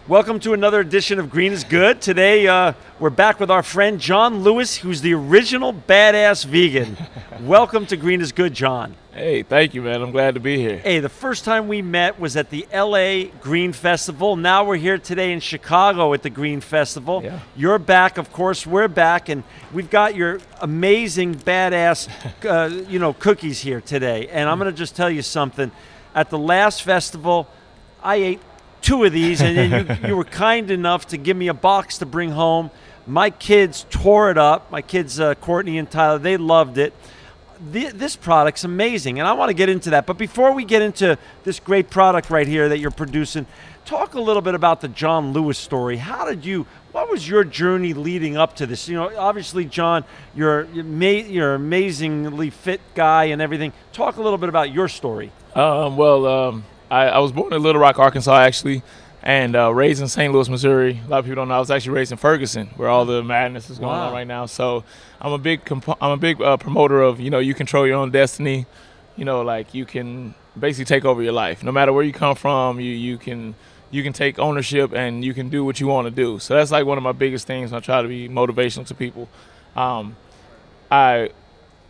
Welcome to another edition of Green is Good. Today, we're back with our friend John Lewis, who's the original Badass Vegan. Welcome to Green is Good, John. Hey, thank you, man. I'm glad to be here. Hey, the first time we met was at the LA Green Festival. Now we're here today in Chicago at the Green Festival. Yeah. You're back, of course, we're back, and we've got your amazing badass cookies here today. And I'm going to just tell you something. At the last festival, I ate 2 of these, and then you were kind enough to give me a box to bring home. My kids tore it up. My kids, Courtney and Tyler, they loved it. This product's amazing, and I want to get into that. But before we get into this great product right here that you're producing, talk a little bit about the John Lewis story. What was your journey leading up to this? You know, obviously, John, you're an amazingly fit guy and everything. Talk a little bit about your story. I was born in Little Rock, Arkansas, actually, and raised in St. Louis, Missouri. A lot of people don't know I was actually raised in Ferguson, where all the madness is going on right now. So I'm a big promoter of, you control your own destiny. Like you can basically take over your life. No matter where you come from, you can take ownership and you can do what you want to do. So that's like one of my biggest things. I try to be motivational to people. A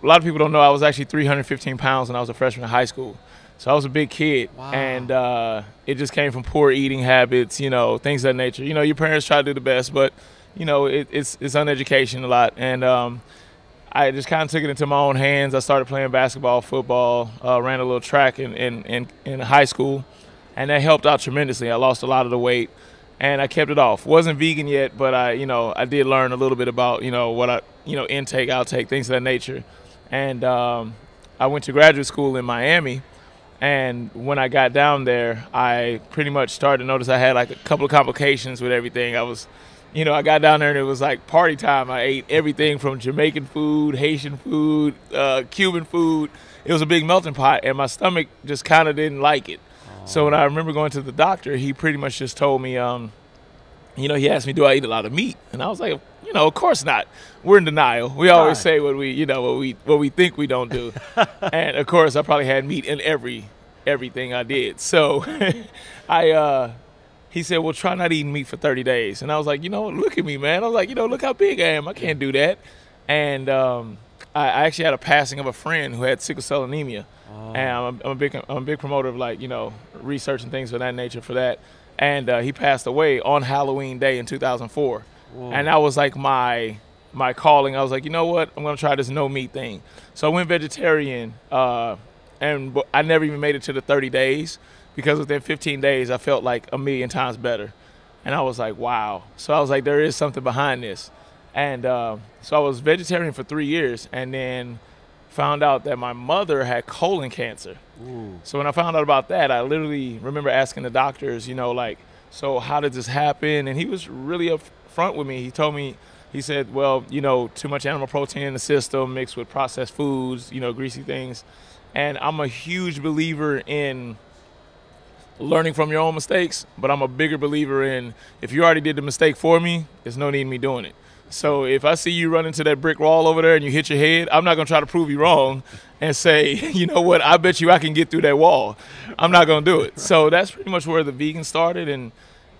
lot of people don't know I was actually 315 pounds when I was a freshman in high school. So I was a big kid, and it just came from poor eating habits, things of that nature. Your parents try to do the best, but, it's uneducation a lot. And I just kind of took it into my own hands. I started playing basketball, football, ran a little track in high school, and that helped out tremendously. I lost a lot of the weight, and I kept it off. Wasn't vegan yet, but I did learn a little bit about, what intake, outtake, things of that nature. And I went to graduate school in Miami. And when I got down there, I pretty much started to notice I had like a couple of complications with everything. I got down there and it was like party time. I ate everything from Jamaican food, Haitian food, Cuban food. It was a big melting pot, and my stomach just kind of didn't like it. So when I remember going to the doctor, he pretty much just told me, he asked me, do I eat a lot of meat? And I was like, of course not. We're in denial. We always say what we think we don't do. And of course, I probably had meat in everything I did. So he said, well, try not eating meat for 30 days. And I was like, look at me, man. I was like, look how big I am. I can't do that. And I actually had a passing of a friend who had sickle cell anemia. And I'm a big promoter of research and things of that nature for that. And he passed away on Halloween Day in 2004. Whoa. And that was like my calling. I was like, you know what? I'm going to try this no meat thing. So I went vegetarian, and I never even made it to the 30 days because within 15 days, I felt like a million times better. And I was like, wow. So I was like, there is something behind this. And so I was vegetarian for 3 years, and then found out that my mother had colon cancer. Ooh. So when I found out about that, I literally remember asking the doctors, so how did this happen? And he was really upfront with me. He told me, he said, well, too much animal protein in the system mixed with processed foods, greasy things. And I'm a huge believer in learning from your own mistakes, but I'm a bigger believer in if you already did the mistake for me, there's no need in me doing it. So if I see you run into that brick wall over there and you hit your head, I'm not going to try to prove you wrong and say, you know what, I bet you I can get through that wall. I'm not going to do it. So that's pretty much where the vegan started.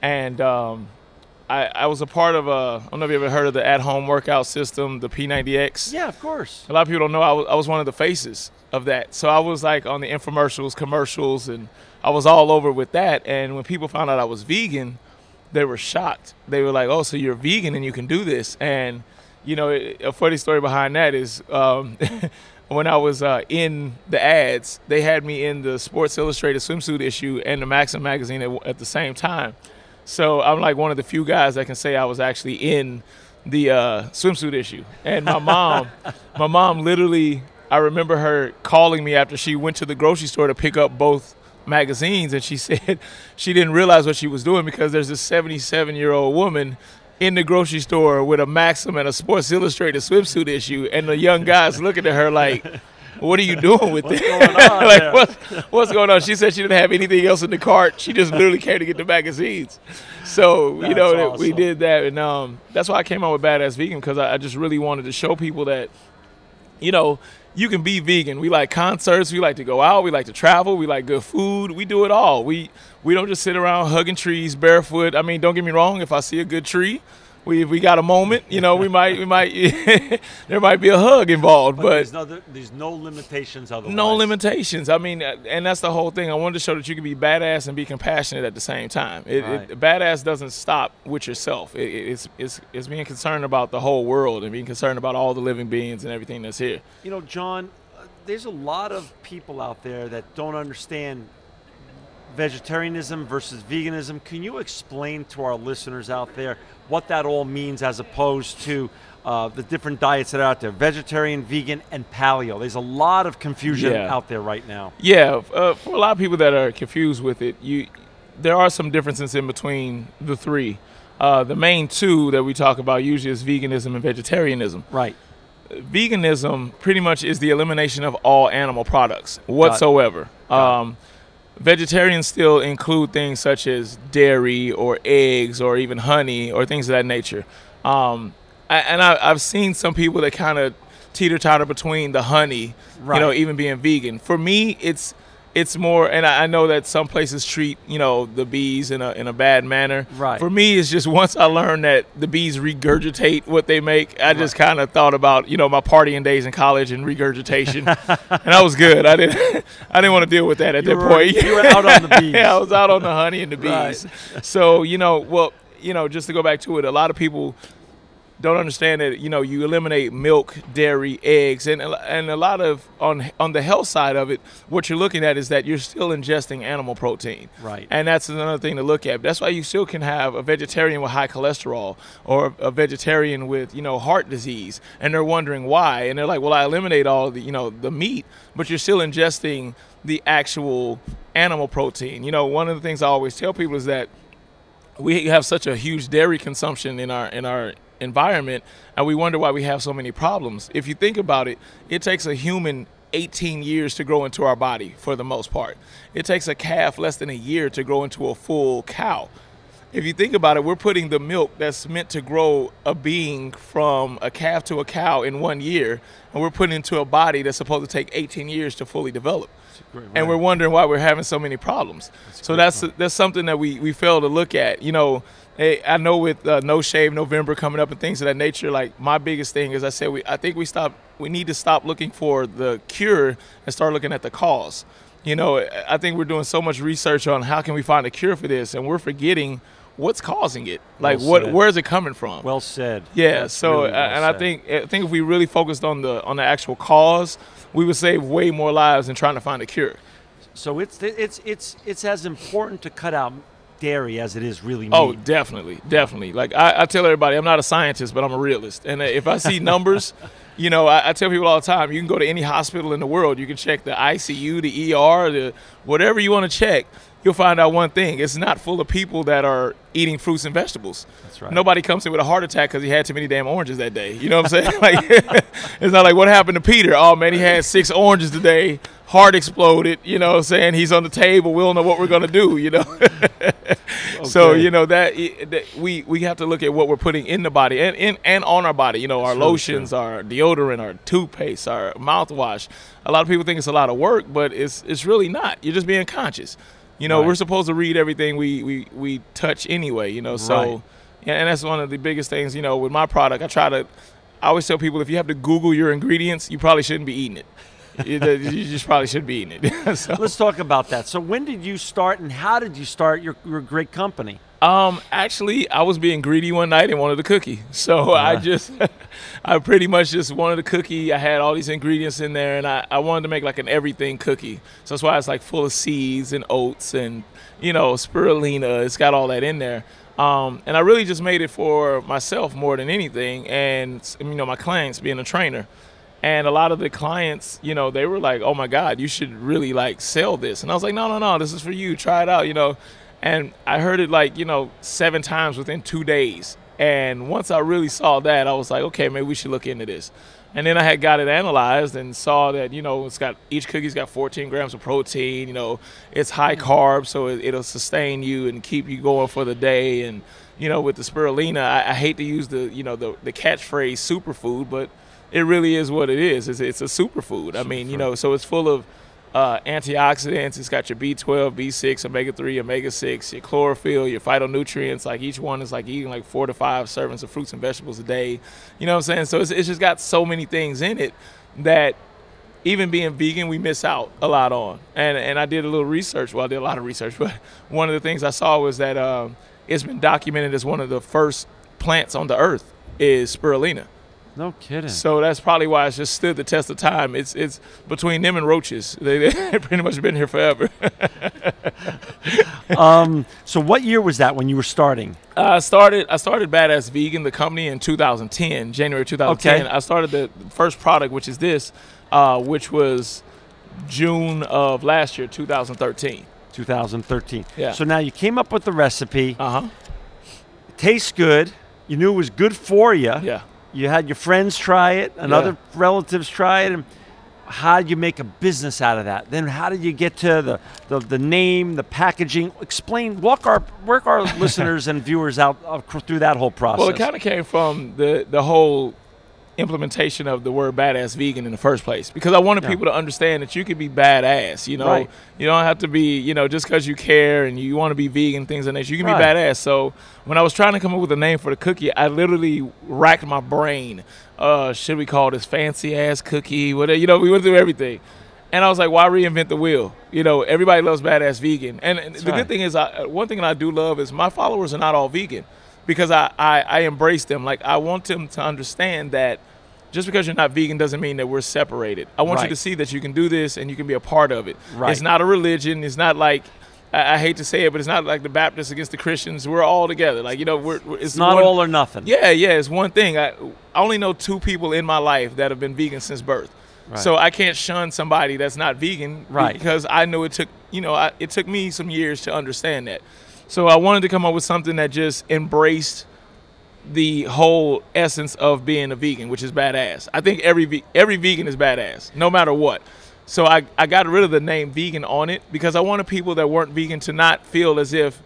And I was a part of I don't know if you ever heard of the at-home workout system, the P90X. Yeah, of course. A lot of people don't know I was one of the faces of that. So I was like on the infomercials, commercials, and I was all over with that. And when people found out I was vegan, they were shocked. They were like, oh, so you're vegan and you can do this. And, a funny story behind that is when I was in the ads, they had me in the Sports Illustrated swimsuit issue and the Maxim magazine at the same time. So I'm like one of the few guys that can say I was actually in the swimsuit issue. And my mom literally, I remember her calling me after she went to the grocery store to pick up both magazines, and she said she didn't realize what she was doing because there's this 77-year-old woman in the grocery store with a Maxim and a Sports Illustrated swimsuit issue, and the young guys looking at her like, what are you doing with this? What's going on? She said she didn't have anything else in the cart. She just literally came to get the magazines. So, awesome. We did that, and that's why I came out with Badass Vegan, because I just really wanted to show people that you know, you can be vegan. We like concerts. We like to go out. We like to travel. We like good food. We do it all. We don't just sit around hugging trees barefoot. I mean, don't get me wrong. If I see a good tree, if we got a moment, you know, we might there might be a hug involved. But there's no limitations otherwise. No limitations. I mean, and that's the whole thing. I wanted to show that you can be badass and be compassionate at the same time. Badass doesn't stop with yourself. It's being concerned about the whole world and being concerned about all the living beings and everything that's here. You know, John, there's a lot of people out there that don't understand vegetarianism versus veganism. Can you explain to our listeners out there what that all means as opposed to the different diets that are out there, vegetarian, vegan, and paleo? There's a lot of confusion out there right now. Yeah, for a lot of people that are confused with it, there are some differences in between the three. The main two that we talk about usually is veganism and vegetarianism. Right. Veganism pretty much is the elimination of all animal products whatsoever. Vegetarians still include things such as dairy or eggs or even honey or things of that nature. I've seen some people that kind of teeter-totter between the honey, you know, even being vegan. For me, it's more, and I know that some places treat, you know, the bees in a bad manner. Right. For me, it's just once I learned that the bees regurgitate what they make, I just kind of thought about, you know, my partying days in college and regurgitation, and that was good. I didn't want to deal with that at that point. You were out on the bees. Yeah, I was out on the honey and the bees. Right. So, you know, just to go back to it, a lot of people don't understand that, you know, you eliminate milk, dairy, eggs, and a lot of, on the health side of it, what you're looking at is that you're still ingesting animal protein. Right. And that's another thing to look at. That's why you still can have a vegetarian with high cholesterol or a vegetarian with, you know, heart disease, and they're wondering why. And they're like, well, I eliminate all the, you know, the meat, but you're still ingesting the actual animal protein. You know, one of the things I always tell people is that we have such a huge dairy consumption in our environment, and we wonder why we have so many problems. If you think about it, it takes a human 18 years to grow into our body for the most part. It takes a calf less than a year to grow into a full cow. If you think about it, we're putting the milk that's meant to grow a being from a calf to a cow in 1 year, and we're putting it into a body that's supposed to take 18 years to fully develop. And we're wondering why we're having so many problems. So that's something that we fail to look at. You know, I know with No Shave November coming up and things of that nature, like my biggest thing is I think we need to stop looking for the cure and start looking at the cause. You know, I think we're doing so much research on how can we find a cure for this, and we're forgetting what's causing it. Like, where is it coming from? Well said. Yeah. That's so, really well and said. I think if we really focused on the actual cause, we would save way more lives than trying to find a cure. So it's as important to cut out dairy as it is really meat. Oh, definitely. Like I tell everybody, I'm not a scientist, but I'm a realist. And if I see numbers, you know, I tell people all the time, you can go to any hospital in the world, you can check the ICU, the ER, the whatever you want to check. You'll find out one thing: it's not full of people that are eating fruits and vegetables. That's right. Nobody comes in with a heart attack because he had too many damn oranges that day. You know what I'm saying? Like, it's not like what happened to Peter. Oh man, he had 6 oranges today. Heart exploded. You know what I'm saying? He's on the table. We don't know what we're gonna do. You know. Okay. So you know that we have to look at what we're putting in the body and on our body. You know, our lotions, our deodorant, our toothpaste, our mouthwash. A lot of people think it's a lot of work, but it's really not. You're just being conscious. You know, we're supposed to read everything we touch anyway, you know, so, and that's one of the biggest things, you know, with my product. I always tell people, if you have to Google your ingredients, you probably shouldn't be eating it. You just probably shouldn't be eating it. So. Let's talk about that. So when did you start, and how did you start your great company? Actually, I was being greedy one night and wanted a cookie. So I pretty much just wanted a cookie. I had all these ingredients in there, and I wanted to make like an everything cookie. So that's why it's like full of seeds and oats and, you know, spirulina. It's got all that in there. And I really just made it for myself more than anything. And, you know, my clients, being a trainer. And a lot of the clients, you know, they were like, oh my God, you should really like sell this. And I was like, no, this is for you. Try it out, you know. And I heard it like, you know, 7 times within 2 days. And once I really saw that, I was like, okay, maybe we should look into this. And then I had got it analyzed and saw that, you know, each cookie's got 14 grams of protein. You know, it's high carb, so it'll sustain you and keep you going for the day. And, you know, with the spirulina, I hate to use the catchphrase superfood, but it really is what it is. It's a superfood. I mean, you know, so it's full of antioxidants. It's got your B12, B6, omega-3, omega-6, your chlorophyll, your phytonutrients. Like each one is like eating like 4 to 5 servings of fruits and vegetables a day. You know what I'm saying? So it's just got so many things in it that even being vegan, we miss out a lot on. And I did a little research. Well, I did a lot of research, but one of the things I saw was that it's been documented as one of the first plants on the earth is spirulina. No kidding. So that's probably why it's just stood the test of time. It's between them and roaches. They pretty much been here forever. So what year was that when you were starting? I started BadAssVegan, the company, in 2010, January 2010. Okay. I started the first product, which is this, which was June of last year, 2013. 2013. Yeah. So now you came up with the recipe. Uh-huh. It tastes good. You knew it was good for you. Yeah. You had your friends try it and other relatives try it. And how did you make a business out of that? Then how did you get to the name, the packaging? Explain, work our listeners and viewers out through that whole process. Well, it kind of came from the whole implementation of the word BadAssVegan in the first place, because I wanted people to understand that you could be badass. You know, Right. You don't have to be, you know, just because you care and you want to be vegan, things like that. You can be badass. So when I was trying to come up with a name for the cookie, I literally racked my brain. Should we call this fancy ass cookie? Whatever, you know, we went through everything. And I was like, why reinvent the wheel? You know, everybody loves BadAssVegan. And the good thing is, one thing that I do love is my followers are not all vegan, because I embrace them. Like, I want them to understand that just because you're not vegan doesn't mean that we're separated. I want you to see that you can do this and you can be a part of it. Right. It's not a religion. It's not like, I hate to say it, but it's not like the Baptists against the Christians. We're all together. Like, you know, it's not all or nothing. Yeah, it's one thing. I only know 2 people in my life that have been vegan since birth. Right. So I can't shun somebody that's not vegan, because I know it took, you know, it took me some years to understand that. So I wanted to come up with something that just embraced the whole essence of being a vegan, which is badass. I think every vegan is badass, no matter what. So I got rid of the name vegan on it, because I wanted people that weren't vegan to not feel as if,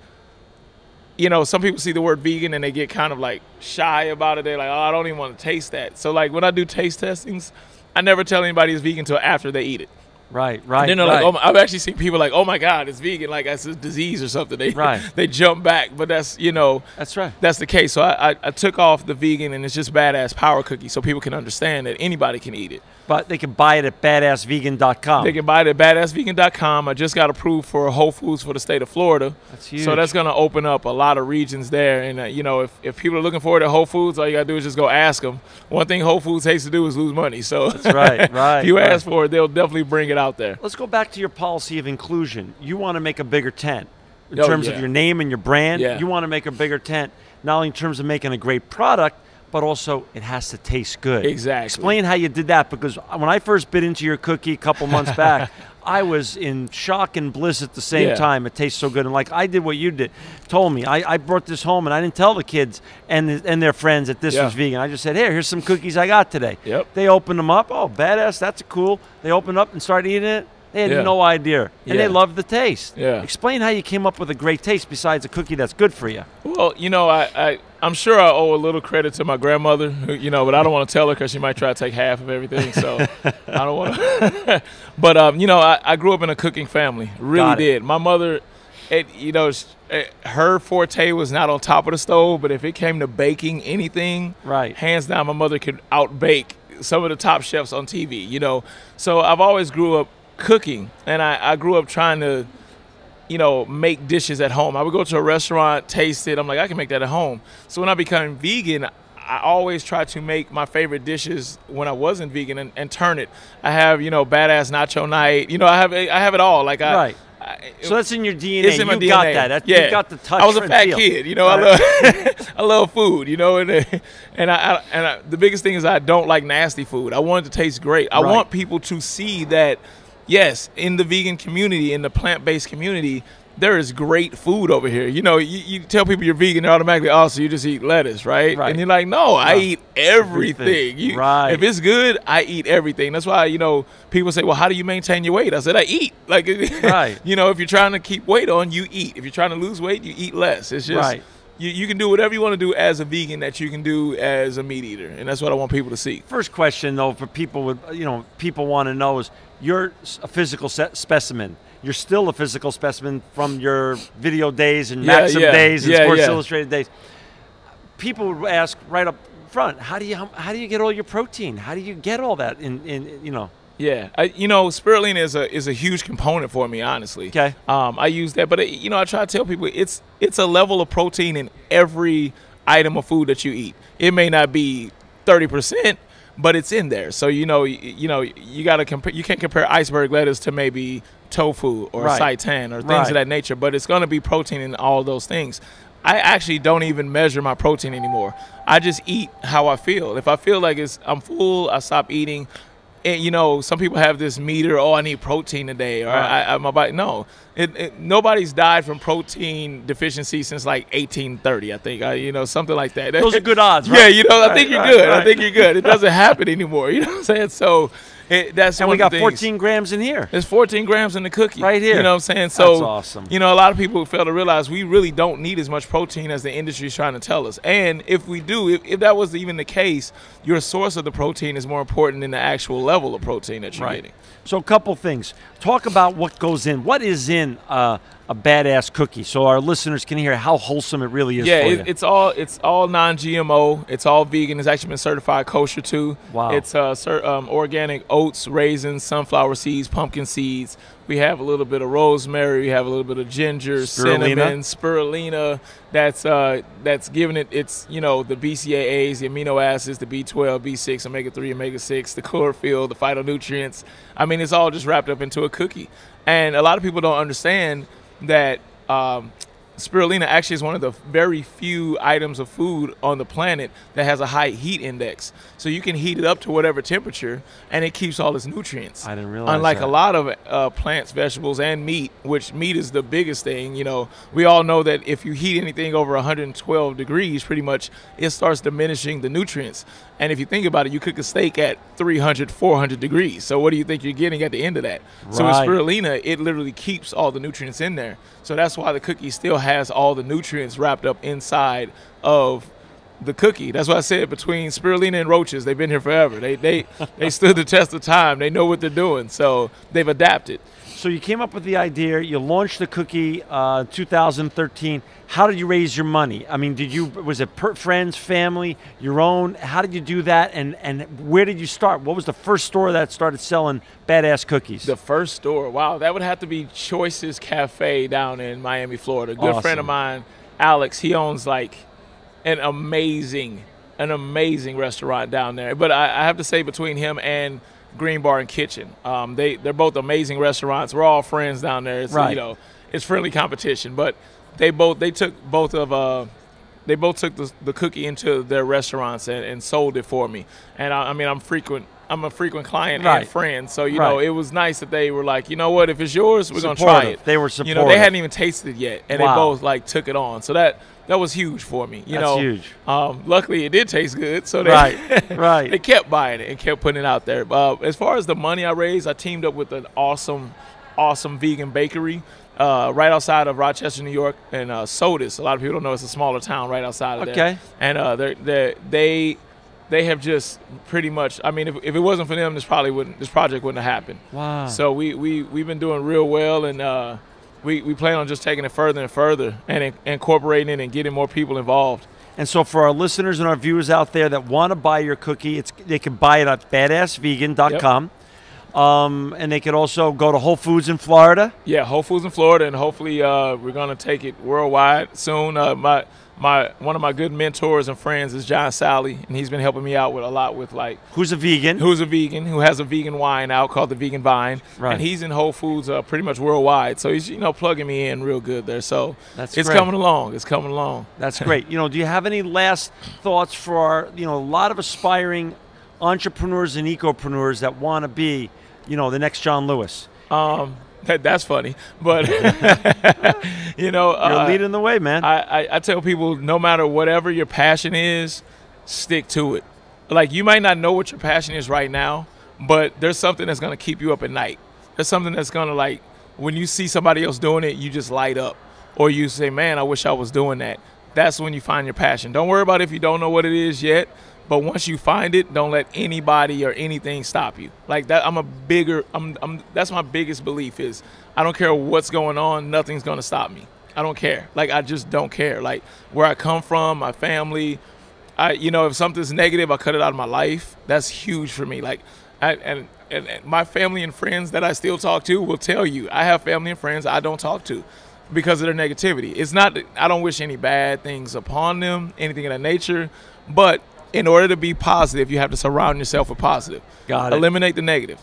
you know, some people see the word vegan and they get kind of like shy about it. They're like, oh, I don't even want to taste that. So like when I do taste testings, I never tell anybody it's vegan until after they eat it. Right. And then they're like, oh, I've actually seen people like, oh my God, it's vegan, like it's a disease or something. They jump back, but that's, you know, that's the case. So I took off the vegan, and it's just Badasspowercookie, so people can understand that anybody can eat it. But they can buy it at BadAssVegan.com. They can buy it at BadAssVegan.com. I just got approved for Whole Foods for the state of Florida. That's huge. So that's going to open up a lot of regions there. And, you know, if people are looking forward to Whole Foods, all you got to do is just go ask them. One thing Whole Foods hates to do is lose money. So that's right. If you ask for it, they'll definitely bring it out there. Let's go back to your policy of inclusion. You want to make a bigger tent. In terms of your name and your brand, you want to make a bigger tent, not only in terms of making a great product, but also it has to taste good. Exactly. Explain how you did that, because when I first bit into your cookie a couple months back, I was in shock and bliss at the same time. It tastes so good. And like I did what you did, told me. I brought this home, and I didn't tell the kids and their friends that this was vegan. I just said, here's some cookies I got today. They opened them up. Oh, badass, that's cool. They opened up and started eating it. They had no idea, and they loved the taste. Explain how you came up with a great taste besides a cookie that's good for you. Well, you know, I'm sure I owe a little credit to my grandmother, you know, but I don't want to tell her because she might try to take half of everything, so I don't want to. But, you know, I grew up in a cooking family, really did. My mother, you know, her forte was not on top of the stove, but if it came to baking anything, hands down, my mother could out-bake some of the top chefs on TV, you know. So I've always grew up cooking, and I grew up trying to, you know, make dishes at home. I would go to a restaurant, taste it. I'm like, I can make that at home. So when I became vegan, I always try to make my favorite dishes when I wasn't vegan and turn it. I have, you know, badass nacho night. You know, I have it all. Like so that's in your DNA. It's in my DNA. Got that. You got the touch. I was a fat kid. You know, I love food. You know, and the biggest thing is I don't like nasty food. I want it to taste great. I want people to see that. Yes, in the vegan community, in the plant-based community, there is great food over here. You know, you tell people you're vegan, they're automatically, oh, so you just eat lettuce, right? And you're like, no, I eat everything. If it's good, I eat everything. That's why, you know, people say, well, how do you maintain your weight? I said, I eat. Like, you know, if you're trying to keep weight on, you eat. If you're trying to lose weight, you eat less. It's just, you can do whatever you want to do as a vegan that you can do as a meat eater, and that's what I want people to see. First question, though, for people with, people want to know is, you're a physical specimen. You're still a physical specimen from your video days and Maxim days and Sports Illustrated days. People would ask right up front, how do you get all your protein? How do you get all that in? Yeah, spirulina is a huge component for me, honestly. Okay. I use that, but I try to tell people it's a level of protein in every item of food that you eat. It may not be 30%, but it's in there. So you gotta compare. You can't compare iceberg lettuce to maybe tofu or seitan or things of that nature. But it's gonna be protein in all those things. I actually don't even measure my protein anymore. I just eat how I feel. If I feel like I'm full, I stop eating. And, some people have this meter, I need protein today, or my body. No, nobody's died from protein deficiency since like 1830, I think. Something like that. Those are good odds, right? Yeah, I think you're good. I think you're good. It doesn't happen anymore. You know what I'm saying? So that's and we got 14 grams in here. There's 14 grams in the cookie. Right here. You know what I'm saying? So that's awesome. A lot of people fail to realize we really don't need as much protein as the industry is trying to tell us. And if we do, if that was even the case, your source of the protein is more important than the actual level of protein that you're getting. So a couple things. Talk about what goes in. What is in a badass cookie, so our listeners can hear how wholesome it really is. Yeah, it's all non-GMO. It's all vegan. It's actually been certified kosher too. Wow. It's organic oats, raisins, sunflower seeds, pumpkin seeds. We have a little bit of rosemary. We have a little bit of ginger, cinnamon, spirulina. That's giving it its the BCAAs, the amino acids, the B12, B6, omega-3, omega-6, the chlorophyll, the phytonutrients. I mean, it's all just wrapped up into a cookie. And a lot of people don't understand that spirulina actually is one of the very few items of food on the planet that has a high heat index. So you can heat it up to whatever temperature, and it keeps all its nutrients. I didn't realize Unlike that. a lot of plants, vegetables, and meat, which meat is the biggest thing. We all know that if you heat anything over 112 degrees, pretty much it starts diminishing the nutrients. And if you think about it, you cook a steak at 300, 400 degrees. So what do you think you're getting at the end of that? Right. So with spirulina, it literally keeps all the nutrients in there. So that's why the cookie still has all the nutrients wrapped up inside of the cookie. That's why I said between spirulina and roaches, they've been here forever. They stood the test of time. They know what they're doing. So they've adapted. So you came up with the idea. You launched the cookie 2013. How did you raise your money? I mean, was it friends, family, your own? How did you do that? And where did you start? What was the first store that started selling badass cookies? The first store, wow, that would have to be Choices Cafe down in Miami, Florida. A good friend of mine, Alex, he owns like an amazing restaurant down there. But I have to say, between him and Green Bar and Kitchen, they're both amazing restaurants. We're all friends down there. It's it's friendly competition, but they took the cookie into their restaurants and sold it for me. And I'm a frequent client and friend, so it was nice that they were like, you know what, if it's yours, we're gonna try it. They were supportive. They hadn't even tasted it yet, and they both took it on. So that was huge for me. That's huge. Luckily, it did taste good, so they they kept buying it and kept putting it out there. As far as the money I raised, I teamed up with an awesome vegan bakery right outside of Rochester, New York, and Sodus. A lot of people don't know it's a smaller town right outside of there. And they have just pretty much. I mean, if it wasn't for them, this project wouldn't have happened. Wow. So we've been doing real well, and we plan on just taking it further and further and incorporating it and getting more people involved. And so for our listeners and our viewers out there that want to buy your cookie, they can buy it at BadAssVegan.com. Yep. And they could also go to Whole Foods in Florida. Yeah, Whole Foods in Florida, and hopefully we're going to take it worldwide soon. One of my good mentors and friends is John Sally, and he's been helping me out with a lot with who's a vegan who has a vegan wine out called the Vegan Vine, and he's in Whole Foods pretty much worldwide. So he's plugging me in real good there. So it's coming along. It's coming along. That's great. Do you have any last thoughts for our a lot of aspiring entrepreneurs and ecopreneurs that want to be the next John Lewis? That's funny, but you're leading the way, man. I tell people, no matter whatever your passion is, stick to it. You might not know what your passion is right now, but there's something that's going to keep you up at night. There's something that's going to when you see somebody else doing it, you just light up, or you say, man, I wish I was doing that. that's when you find your passion. Don't worry about if you don't know what it is yet, but once you find it, don't let anybody or anything stop you. Like that, that's my biggest belief is I don't care what's going on, nothing's gonna stop me. I don't care. Like, I just don't care. Like, where I come from, my family, if something's negative, I cut it out of my life. That's huge for me. Like, and my family and friends that I still talk to will tell you, I have family and friends I don't talk to because of their negativity. It's not, I don't wish any bad things upon them, anything of that nature, but in order to be positive, you have to surround yourself with positive. Got it. Eliminate the negative.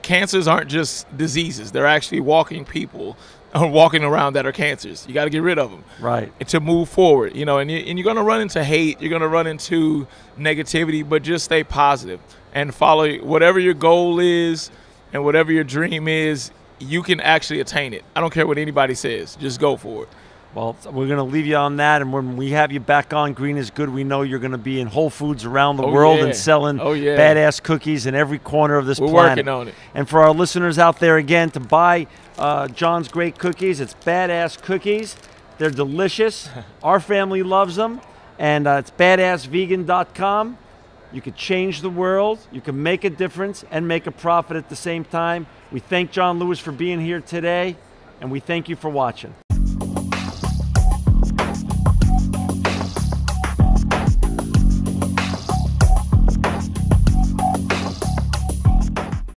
Cancers aren't just diseases. They're actually walking people walking around that are cancers. You got to get rid of them. Right. And to move forward, and you're going to run into hate. You're going to run into negativity, but just stay positive and follow whatever your goal is and whatever your dream is. You can actually attain it. I don't care what anybody says. Just go for it. Well, we're going to leave you on that, and when we have you back on Green is Good, we know you're going to be in Whole Foods around the world and selling badass cookies in every corner of this planet. We're working on it. And for our listeners out there, again, to buy John's great cookies, it's Badass Cookies. They're delicious. Our family loves them, and it's BadAssVegan.com. You could change the world. You can make a difference and make a profit at the same time. We thank John Lewis for being here today, and we thank you for watching.